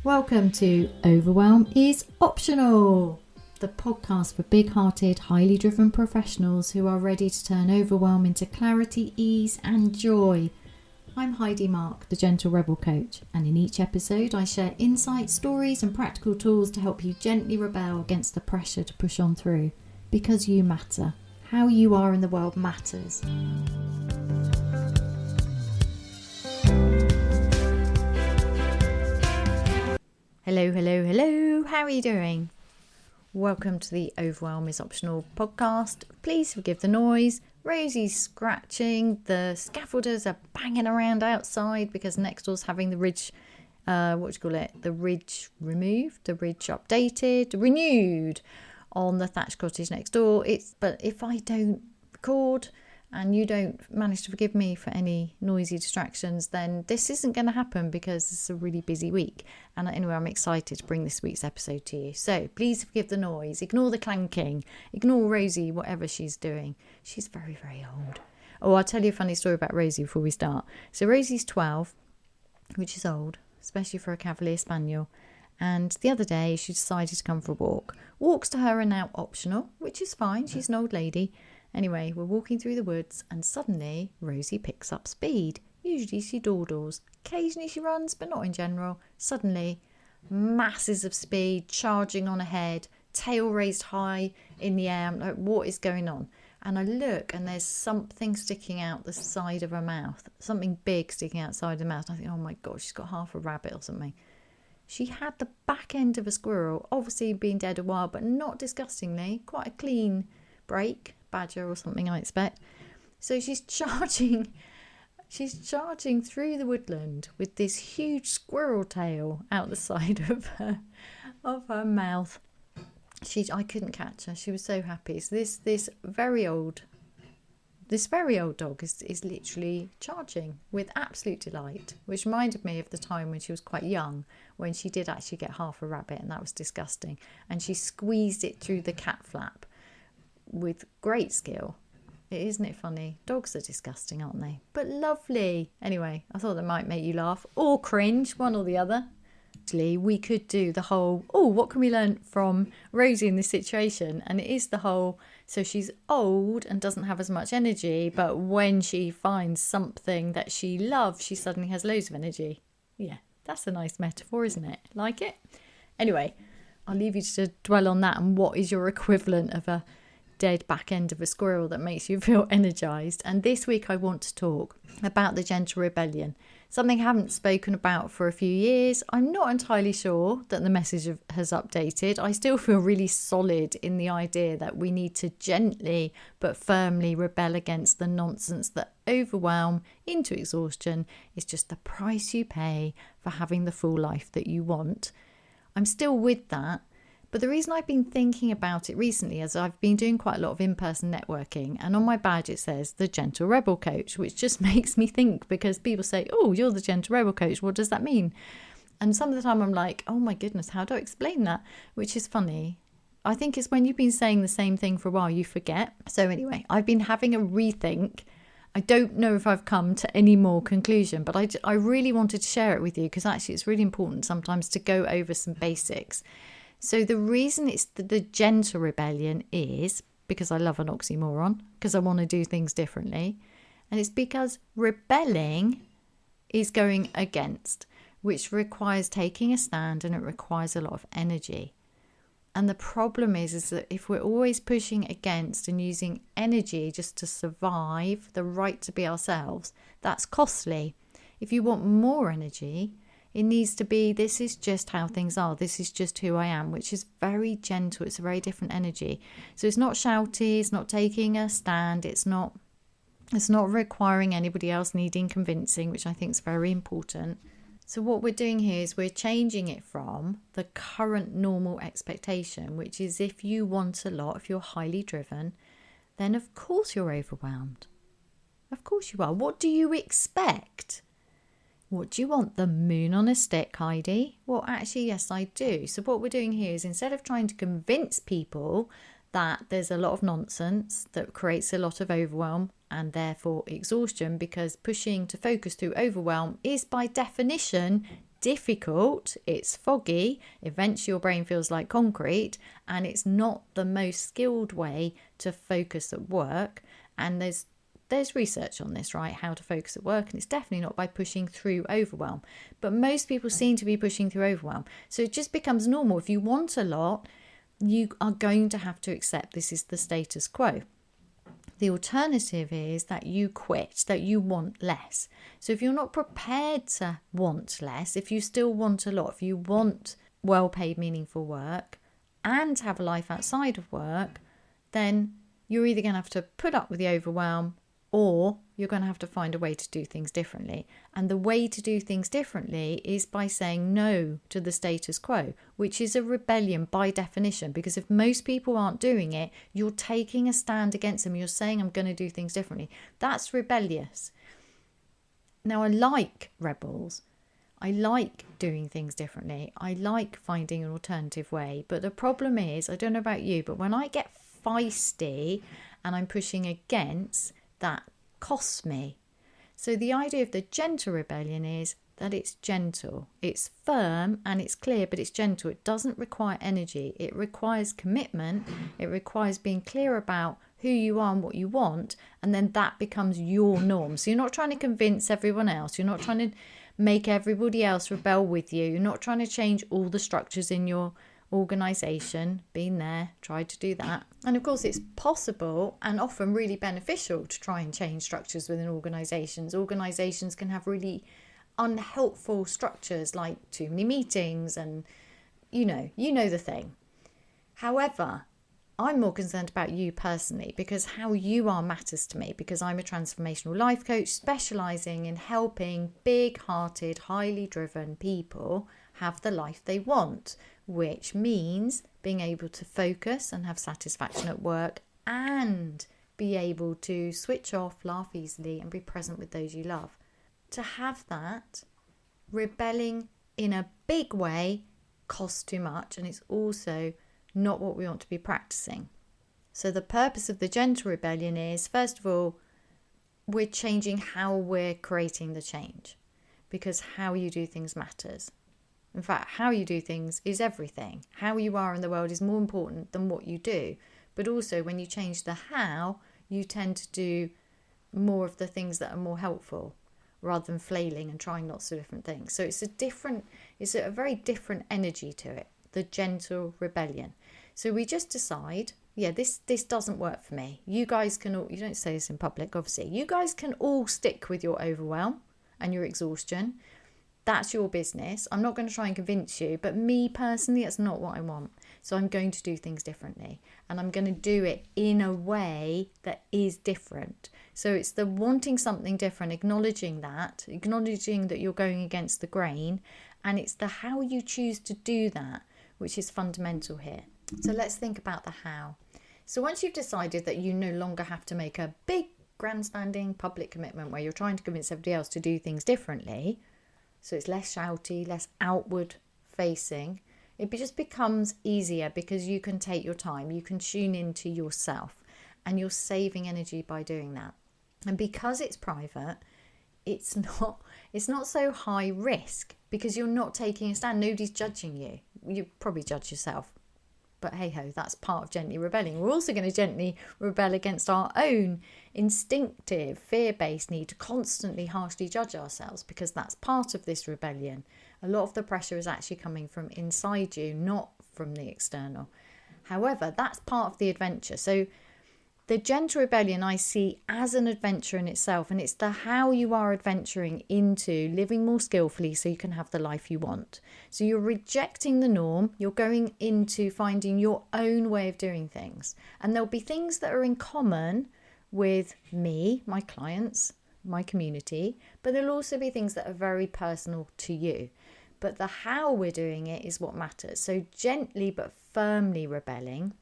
Welcome to Overwhelm is Optional, the podcast for big-hearted, highly driven professionals who are ready to turn overwhelm into clarity, ease and joy. I'm Heidi Marke, the Gentle Rebel Coach, and in each episode I share insights, stories and practical tools to help you gently rebel against the pressure to push on through. Because you matter. How you are in the world matters. Hello. How are you doing? Welcome to the Overwhelm is Optional podcast. Please forgive the noise. Rosie's scratching. The scaffolders are banging around outside because next door's having the ridge, the ridge removed, the ridge updated, renewed on the thatched cottage next door. But if I don't record and you don't manage to forgive me for any noisy distractions, then this isn't going to happen because it's a really busy week. And anyway, I'm excited to bring this week's episode to you. So please forgive the noise, ignore the clanking, ignore Rosie, whatever she's doing. She's very, very old. Oh, I'll tell you a funny story about Rosie before we start. So Rosie's 12, which is old, especially for a Cavalier Spaniel. And the other day she decided to come for a walk. Walks to her are now optional, which is fine. She's an old lady. Anyway, we're walking through the woods and suddenly Rosie picks up speed. Usually she dawdles. Occasionally she runs, but not in general. Suddenly, masses of speed, charging on ahead, tail raised high in the air. I'm like, what is going on? And I look and there's something sticking out the side of her mouth. Something big sticking outside the mouth. I think, oh my God, she's got half a rabbit or something. She had the back end of a squirrel, obviously been dead a while, but not disgustingly. Quite a clean break. Badger or something, I expect. So she's charging through the woodland with this huge squirrel tail out the side of her mouth. I couldn't catch her. She was so happy. So this very old dog is literally charging with absolute delight, which reminded me of the time when she was quite young, when she did actually get half a rabbit, and that was disgusting. And she squeezed it through the cat flap with great skill. Isn't it funny? Dogs are disgusting, aren't they? But lovely. Anyway, I thought that might make you laugh or cringe, one or the other. Actually, we could do the whole, what can we learn from Rosie in this situation? And it is the whole, so she's old and doesn't have as much energy, but when she finds something that she loves, she suddenly has loads of energy. Yeah, that's a nice metaphor, isn't it? Like it? Anyway, I'll leave you to dwell on that and what is your equivalent of a dead back end of a squirrel that makes you feel energized. And this week I want to talk about the Gentle Rebellion, something I haven't spoken about for a few years. I'm not entirely sure that the message has updated. I still feel really solid in the idea that we need to gently but firmly rebel against the nonsense that overwhelm into exhaustion is just the price you pay for having the full life that you want. I'm still with that. But the reason I've been thinking about it recently is I've been doing quite a lot of in-person networking, and on my badge it says the Gentle Rebel Coach, which just makes me think, because people say, oh, you're the Gentle Rebel Coach. What does that mean? And some of the time I'm like, oh my goodness, how do I explain that? Which is funny. I think it's when you've been saying the same thing for a while, you forget. So anyway, I've been having a rethink. I don't know if I've come to any more conclusion, but I really wanted to share it with you because actually it's really important sometimes to go over some basics. So the reason it's the Gentle Rebellion is because I love an oxymoron, because I want to do things differently. And it's because rebelling is going against, which requires taking a stand and it requires a lot of energy. And the problem is that if we're always pushing against and using energy just to survive the right to be ourselves, that's costly. If you want more energy, it needs to be, this is just how things are. This is just who I am, which is very gentle. It's a very different energy. So it's not shouty. It's not taking a stand. It's not requiring anybody else needing convincing, which I think is very important. So what we're doing here is we're changing it from the current normal expectation, which is if you want a lot, if you're highly driven, then of course you're overwhelmed. Of course you are. What do you expect? What do you want? The moon on a stick, Heidi? Well, actually, yes, I do. So what we're doing here is instead of trying to convince people that there's a lot of nonsense that creates a lot of overwhelm and therefore exhaustion, because pushing to focus through overwhelm is by definition difficult, it's foggy, eventually your brain feels like concrete, and it's not the most skilled way to focus at work. And there's research on this, right? How to focus at work, and it's definitely not by pushing through overwhelm. But most people seem to be pushing through overwhelm. So it just becomes normal. If you want a lot, you are going to have to accept this is the status quo. The alternative is that you quit, that you want less. So if you're not prepared to want less, if you still want a lot, if you want well-paid, meaningful work and have a life outside of work, then you're either going to have to put up with the overwhelm, or you're going to have to find a way to do things differently. And the way to do things differently is by saying no to the status quo, which is a rebellion by definition. Because if most people aren't doing it, you're taking a stand against them. You're saying, I'm going to do things differently. That's rebellious. Now, I like rebels. I like doing things differently. I like finding an alternative way. But the problem is, I don't know about you, but when I get feisty and I'm pushing against, that costs me. So the idea of the gentle rebellion is that it's gentle, it's firm and it's clear, but it's gentle. It doesn't require energy. It requires commitment. It requires being clear about who you are and what you want, and then that becomes your norm. So you're not trying to convince everyone else. You're not trying to make everybody else rebel with you. You're not trying to change all the structures in your organisation. Been there, tried to do that. And of course it's possible and often really beneficial to try and change structures within organisations. Organisations can have really unhelpful structures like too many meetings and you know the thing. However, I'm more concerned about you personally, because how you are matters to me, because I'm a transformational life coach specialising in helping big-hearted, highly driven people have the life they want, which means being able to focus and have satisfaction at work and be able to switch off, laugh easily and be present with those you love. To have that, rebelling in a big way costs too much, and it's also not what we want to be practicing. So the purpose of the gentle rebellion is, first of all, we're changing how we're creating the change, because how you do things matters. In fact, how you do things is everything. How you are in the world is more important than what you do. But also when you change the how, you tend to do more of the things that are more helpful rather than flailing and trying lots of different things. So it's a very different energy to it, the gentle rebellion. So we just decide, this doesn't work for me. You guys can all, you don't say this in public, obviously. You guys can all stick with your overwhelm and your exhaustion. That's your business. I'm not going to try and convince you, but me personally, that's not what I want. So I'm going to do things differently, and I'm going to do it in a way that is different. So it's the wanting something different, acknowledging that you're going against the grain, and it's the how you choose to do that, which is fundamental here. So let's think about the how. So once you've decided that you no longer have to make a big grandstanding public commitment where you're trying to convince everybody else to do things differently, so it's less shouty, less outward facing, it just becomes easier because you can take your time, you can tune into yourself, and you're saving energy by doing that. And because it's private, it's not so high risk because you're not taking a stand. Nobody's judging you. You probably judge yourself. But hey ho, that's part of gently rebelling. We're also going to gently rebel against our own instinctive, fear-based need to constantly harshly judge ourselves, because that's part of this rebellion. A lot of the pressure is actually coming from inside you, not from the external. However, that's part of the adventure. So the gentle rebellion I see as an adventure in itself, and it's the how you are adventuring into living more skillfully so you can have the life you want. So you're rejecting the norm, you're going into finding your own way of doing things. And there'll be things that are in common with me, my clients, my community, but there'll also be things that are very personal to you. But the how we're doing it is what matters. So gently but firmly rebelling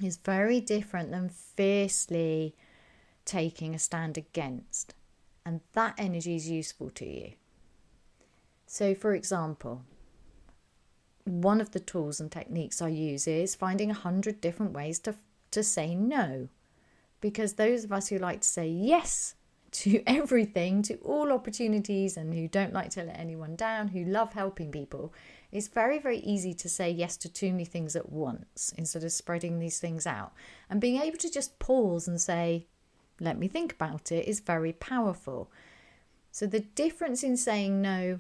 is very different than fiercely taking a stand against. And that energy is useful to you. So for example, one of the tools and techniques I use is finding 100 different ways to say no. Because those of us who like to say yes to everything, to all opportunities, and who don't like to let anyone down, who love helping people, it's very, very easy to say yes to too many things at once instead of spreading these things out. And being able to just pause and say, let me think about it, is very powerful. So the difference in saying no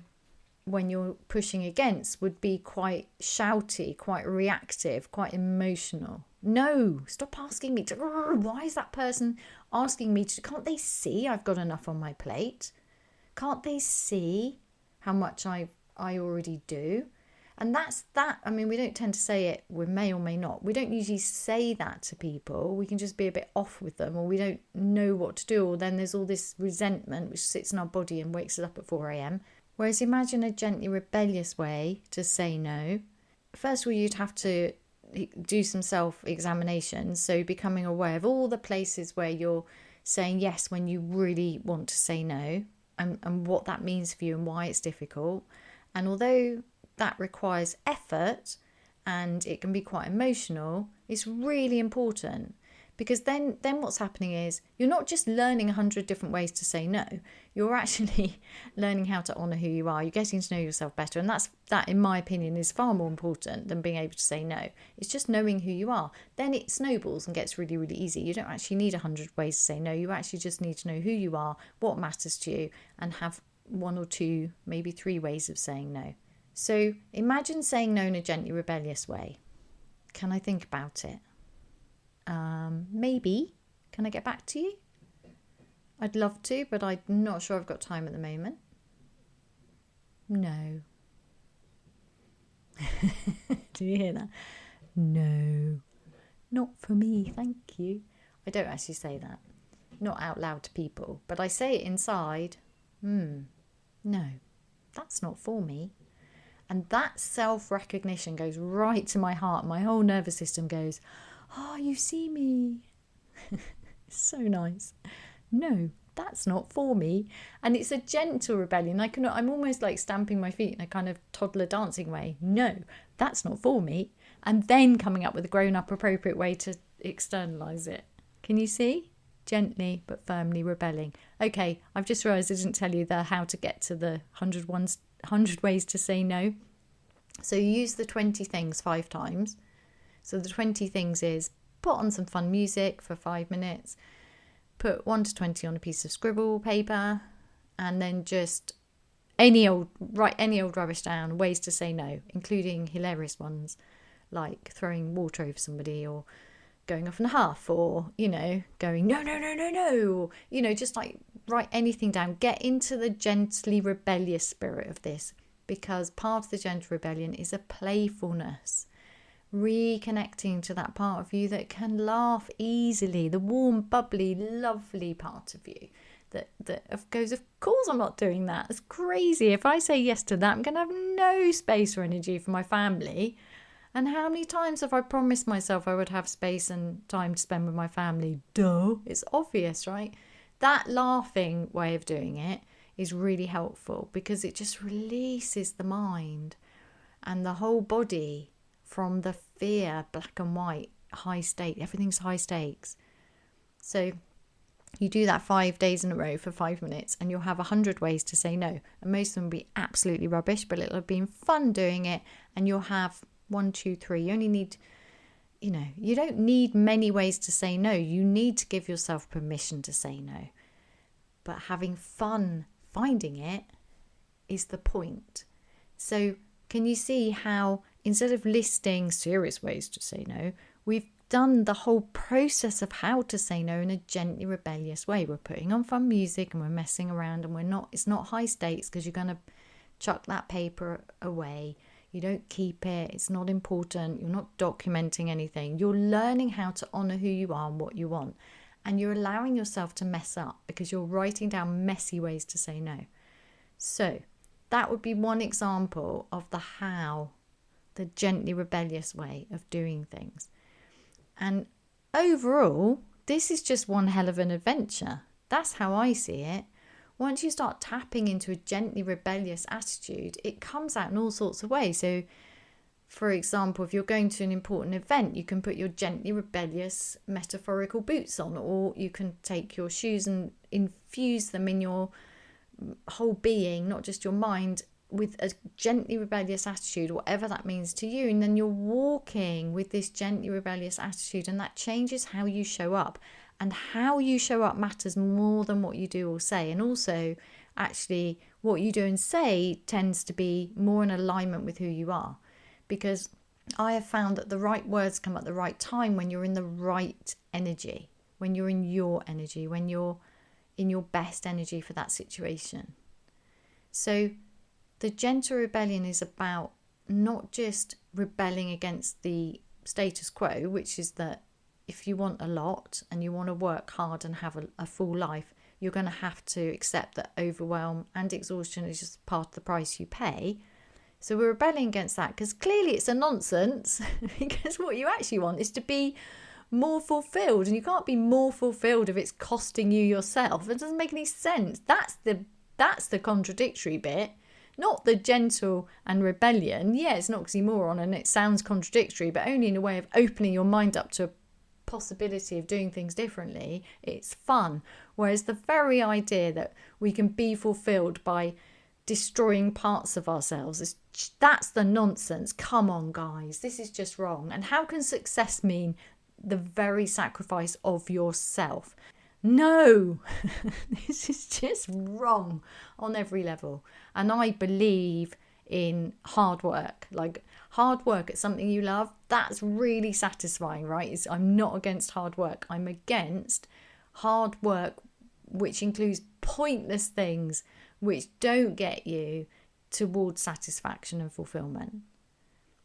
when you're pushing against would be quite shouty, quite reactive, quite emotional. No, stop asking me to, why is that person asking me to, can't they see I've got enough on my plate? Can't they see how much I already do? And that's that. I mean, we don't tend to say it, we may or may not. We don't usually say that to people. We can just be a bit off with them, or we don't know what to do, or then there's all this resentment which sits in our body and wakes us up at 4 a.m. Whereas imagine a gently rebellious way to say no. First of all, you'd have to do some self-examination. So becoming aware of all the places where you're saying yes when you really want to say no, and what that means for you and why it's difficult. And although that requires effort and it can be quite emotional, it's really important, because then what's happening is you're not just learning 100 different ways to say no, you're actually learning how to honour who you are. You're getting to know yourself better, and that in my opinion is far more important than being able to say no. It's just knowing who you are. Then it snowballs and gets really, really easy. You don't actually need 100 ways to say no. You actually just need to know who you are, what matters to you, and have 1 or 2, maybe 3 ways of saying no. So imagine saying no in a gently rebellious way. Can I think about it? Maybe. Can I get back to you? I'd love to, but I'm not sure I've got time at the moment. No. Do you hear that? No. Not for me, thank you. I don't actually say that. Not out loud to people, but I say it inside. No, that's not for me. And that self-recognition goes right to my heart. My whole nervous system goes, oh, you see me. It's so nice. No, that's not for me. And it's a gentle rebellion. I'm almost like stamping my feet in a kind of toddler dancing way. No, that's not for me. And then coming up with a grown-up appropriate way to externalise it. Can you see? Gently but firmly rebelling. Okay, I've just realised I didn't tell you how to get to the 100 ways to say no. So you use the 20 things 5 times. So the 20 things is put on some fun music for 5 minutes, put 1 to 20 on a piece of scribble paper, and then just write any old rubbish down, ways to say no, including hilarious ones like throwing water over somebody, or going off in a huff, or, going no, or, just like write anything down. Get into the gently rebellious spirit of this, because part of the gentle rebellion is a playfulness. Reconnecting to that part of you that can laugh easily, the warm, bubbly, lovely part of you that goes, of course I'm not doing that. It's crazy. If I say yes to that, I'm going to have no space or energy for my family. And how many times have I promised myself I would have space and time to spend with my family? Duh. It's obvious, right? That laughing way of doing it is really helpful, because it just releases the mind and the whole body from the fear, black and white, high stake. Everything's high stakes. So you do that 5 days in a row for 5 minutes, and you'll have 100 ways to say no. And most of them will be absolutely rubbish, but it'll have been fun doing it. And you'll have 1, 2, 3. You only need, you don't need many ways to say no. You need to give yourself permission to say no. But having fun finding it is the point. So can you see how, instead of listing serious ways to say no, we've done the whole process of how to say no in a gently rebellious way. We're putting on fun music and we're messing around, and it's not high stakes, because you're going to chuck that paper away. You don't keep it. It's not important. You're not documenting anything. You're learning how to honour who you are and what you want. And you're allowing yourself to mess up, because you're writing down messy ways to say no. So that would be one example of the gently rebellious way of doing things. And overall, this is just one hell of an adventure. That's how I see it. Once you start tapping into a gently rebellious attitude, it comes out in all sorts of ways. So For example, if you're going to an important event, you can put your gently rebellious metaphorical boots on, or you can take your shoes and infuse them in your whole being, not just your mind, with a gently rebellious attitude, whatever that means to you. And then you're walking with this gently rebellious attitude, and that changes how you show up. And how you show up matters more than what you do or say. And also, actually, what you do and say tends to be more in alignment with who you are. Because I have found that the right words come at the right time when you're in the right energy, when you're in your energy, when you're in your best energy for that situation. So the gentle rebellion is about not just rebelling against the status quo, which is that if you want a lot and you want to work hard and have a full life, you're going to have to accept that overwhelm and exhaustion is just part of the price you pay. So we're rebelling against that because clearly it's a nonsense, because what you actually want is to be more fulfilled, and you can't be more fulfilled if it's costing you yourself. It doesn't make any sense. That's the contradictory bit, not the gentle and rebellion. Yeah, it's an oxymoron and it sounds contradictory, but only in a way of opening your mind up to a possibility of doing things differently. It's fun. Whereas the very idea that we can be fulfilled by destroying parts of ourselves, that's the nonsense. Come on, guys, this is just wrong. And how can success mean the very sacrifice of yourself? No, this is just wrong on every level. And I believe in hard work. Like, hard work at something you love, that's really satisfying, right? I'm not against hard work. I'm against hard work which includes pointless things which don't get you towards satisfaction and fulfillment.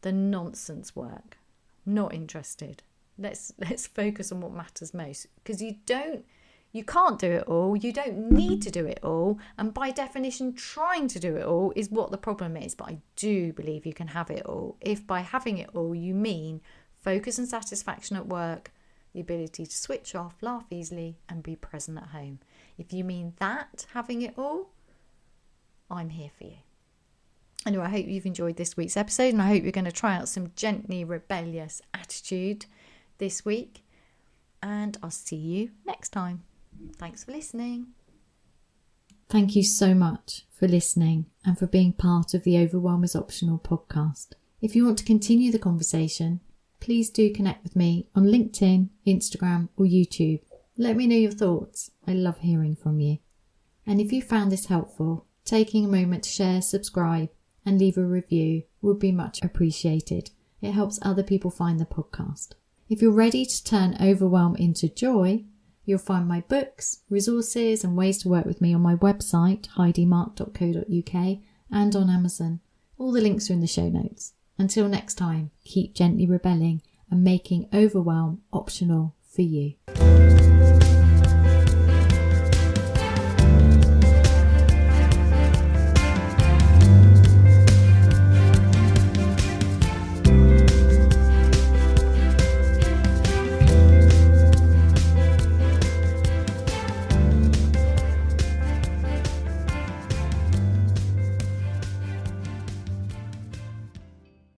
The nonsense work. Not interested. Let's focus on what matters most, because you can't do it all, you don't need to do it all, and by definition trying to do it all is what the problem is. But I do believe you can have it all if by having it all you mean focus and satisfaction at work, the ability to switch off, laugh easily and be present at home. If you mean that, having it all, I'm here for you. Anyway, I hope you've enjoyed this week's episode, and I hope you're going to try out some gently rebellious attitude this week, and I'll see you next time. Thanks for listening. Thank you so much for listening and for being part of the Overwhelm is Optional podcast. If you want to continue the conversation, please do connect with me on LinkedIn, Instagram or YouTube. Let me know your thoughts. I love hearing from you. And if you found this helpful, taking a moment to share, subscribe and leave a review would be much appreciated. It helps other people find the podcast. If you're ready to turn overwhelm into joy, you'll find my books, resources and ways to work with me on my website, heidimarke.co.uk, and on Amazon. All the links are in the show notes. Until next time, keep gently rebelling and making overwhelm optional for you.